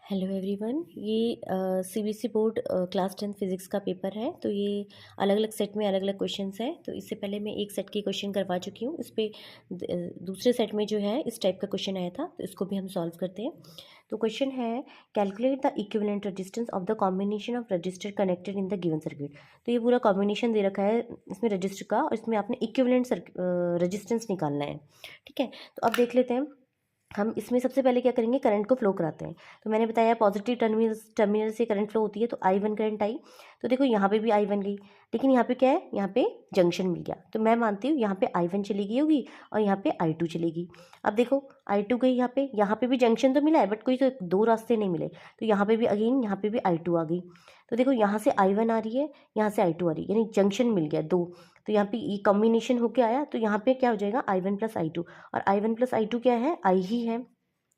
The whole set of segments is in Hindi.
Hello everyone. ये सीबीएसई बोर्ड क्लास 10 फिज़िक्स का पेपर है। तो ये अलग अलग सेट में अलग अलग क्वेश्चंस हैं। तो इससे पहले मैं एक सेट के क्वेश्चन करवा चुकी हूँ। इस पे दूसरे सेट में जो है इस टाइप का क्वेश्चन आया था, तो इसको भी हम सॉल्व करते हैं। तो क्वेश्चन है, calculate the equivalent resistance of the combination of register connected in the given circuit. तो ये पूरा कॉम्बिनेशन दे रखा है इसमें रजिस्टर का, और इसमें आपने इक्विवेलेंट रजिस्टेंस निकालना है। ठीक है, तो अब देख लेते हैं। हम इसमें सबसे पहले क्या करेंगे, करंट को फ्लो कराते हैं। तो मैंने बताया पॉजिटिव टर्मिनल से करंट फ्लो होती है, तो I1 करंट आई। तो देखो यहाँ पे भी I1 गई, लेकिन यहाँ पे क्या है, यहाँ पे जंक्शन मिल गया। तो मैं मानती हूँ यहाँ पे I1 चली गई होगी और यहाँ पे I2 चलेगी। अब देखो I2 गई यहाँ पे भी जंक्शन तो मिला है, बट कोई तो दो रास्ते नहीं मिले। तो यहाँ पे भी अगेन यहाँ पे भी I2 आ गई। तो देखो यहाँ से I1 आ रही है, यहाँ से I2 आ रही है, यानी जंक्शन मिल गया दो। तो यहाँ पे ये कॉम्बिनेशन होके आया, तो यहाँ पे क्या हो जाएगा, I1 प्लस I2। और I1 प्लस I2 क्या है, I ही है।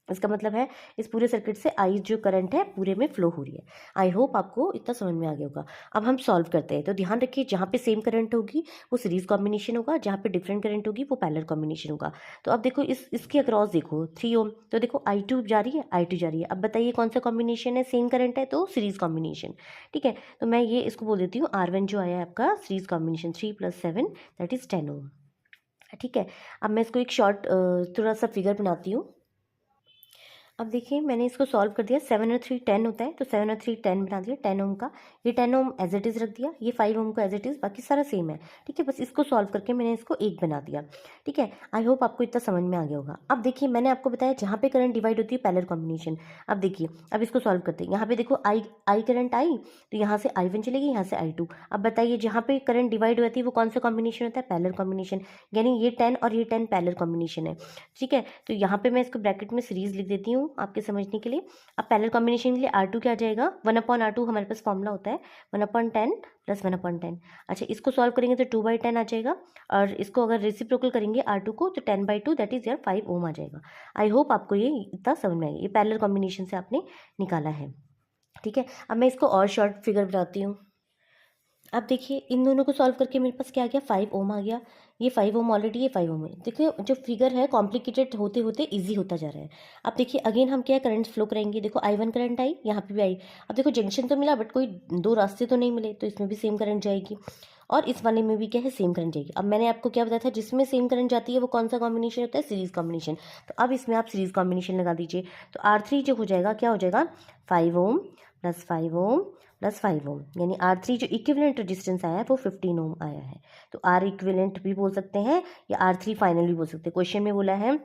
इसका मतलब है इस पूरे सर्किट से I जो करंट है पूरे में फ्लो हो रही है। आई होप आपको इतना समझ में आ गया होगा। अब हम सॉल्व करते हैं। तो ध्यान रखिए, जहाँ पे सेम करंट होगी वो सीरीज कॉम्बिनेशन होगा, जहाँ पे डिफरेंट करंट होगी वो पैरेलल कॉम्बिनेशन होगा। तो अब देखो इसके अक्रॉस देखो 3 ओम। तो देखो I2 जा रही है, I2 जा रही है। अब बताइए कौन सा कॉम्बिनेशन है, सेम करंट है तो सीरीज कॉम्बिनेशन। ठीक है, तो मैं ये इसको बोल देती हूँ R1 जो आया है आपका सीरीज कॉम्बिनेशन 3 + 7 दैट इज 10 ओम। ठीक है, अब मैं इसको एक शॉर्ट थोड़ा सा फिगर बनाती हूँ। अब देखिए मैंने इसको सॉल्व कर दिया। 7 और 3 10 होता है, तो 7 और 3 10 बना दिया 10 ओम का। ये 10 ओम एज इट इज़ रख दिया, ये 5 ओम को एज इट इज़, बाकी सारा सेम है। ठीक है, बस इसको सॉल्व करके मैंने इसको 1 बना दिया। ठीक है, आई होप आपको इतना समझ में आ गया होगा। अब देखिए मैंने आपको बताया जहाँ पे करंट डिवाइड होती है पैरेलल कॉम्बिनेशन। अब देखिए अब इसको सॉल्व करते हैं। यहाँ पे देखो आई करंट आई, तो यहाँ से I1 चलेगी, यहाँ से I2। अब बताइए जहाँ पे करंट डिवाइड होती है वो कौन सा कॉम्बिनेशन होता है, पैरेलल कॉम्बिनेशन। यानी ये 10 और ये 10 पैरेलल कॉम्बिनेशन है। ठीक है, तो यहाँ पे मैं इसको ब्रैकेट में सीरीज लिख देती हूँ आपके समझने के लिए। अब पैरेलल कॉम्बिनेशन के लिए R2 क्या आ जाएगा, 1/R2 हमारे पास फॉर्मूला होता है 1/10 + 1/10। अच्छा, इसको सॉल्व करेंगे तो 2/10 आ जाएगा, और इसको अगर रेसिप्रोकल करेंगे R2 को तो 10/2 दैट इज यार 5 ओम आ जाएगा। आई होप आपको ये इतना समझ में आएगा, ये पैरेलल कॉम्बिनेशन से आपने निकाला है। ठीक है, अब मैं इसको और शॉर्ट फिगर बनाती हूँ। अब देखिए इन दोनों को सॉल्व करके मेरे पास क्या आ गया, 5 ओम आ गया। ये 5 ओम ऑलरेडी, ये 5 ओम है। देखिए जो फिगर है कॉम्प्लिकेटेड होते होते इजी होता जा रहा है। अब देखिए अगेन हम क्या करंट फ्लो करेंगे। देखो I1 करंट आई, यहाँ पे भी आई। अब देखो जंक्शन तो मिला, बट कोई दो रास्ते तो नहीं मिले, तो इसमें भी सेम करंट जाएगी, और इस वाले में भी क्या है, सेम करंट जाएगी। अब मैंने आपको क्या बताया था, जिसमें सेम करंट जाती है वो कौन सा कॉम्बिनेशन होता है, सीरीज कॉम्बिनेशन। तो अब इसमें आप सीरीज कॉम्बिनेशन लगा दीजिए। तो R3 जो हो जाएगा, क्या हो जाएगा, 5 ओम + 5 ओम + 5 ओम, यानी R3 जो इक्विवेलेंट रेजिस्टेंस आया है वो 15 ओम आया है। तो R इक्विवेलेंट भी बोल सकते हैं या R3 फाइनल भी बोल सकते हैं। क्वेश्चन में बोला है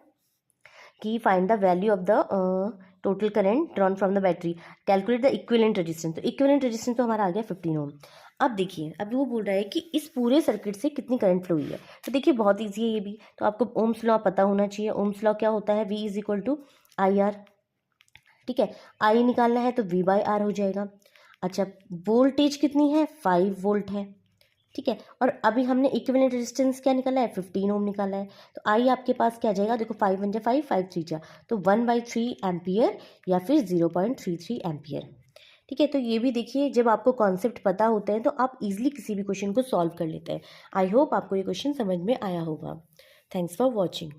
कि find the value of the total current drawn from the battery, calculate the equivalent resistance. तो इक्विवेलेंट रेजिस्टेंस तो हमारा आ गया 15 ओम। अब देखिए अभी वो बोल रहा है कि इस पूरे सर्किट से कितनी करंट फ्लो हुई है। तो देखिए बहुत ईजी है ये भी, तो आपको ओम्स लॉ पता होना चाहिए। ओम्स लॉ क्या होता है, V = IR। ठीक है, I निकालना है तो V/R हो जाएगा। अच्छा, वोल्टेज कितनी है, 5 वोल्ट है। ठीक है, और अभी हमने इक्विवेलेंट रेजिस्टेंस क्या निकाला है, 15 ओम निकाला है। तो आई आपके पास क्या जाएगा, देखो 5 × 1 = 5, 5 × 3 = 4, तो 1/3 एम्पियर या फिर 0.33 एम्पियर। ठीक है, तो ये भी देखिए जब आपको कॉन्सेप्ट पता होते हैं तो आप इजीली किसी भी क्वेश्चन को सॉल्व कर लेते हैं। आई होप आपको ये क्वेश्चन समझ में आया होगा। Thanks for watching.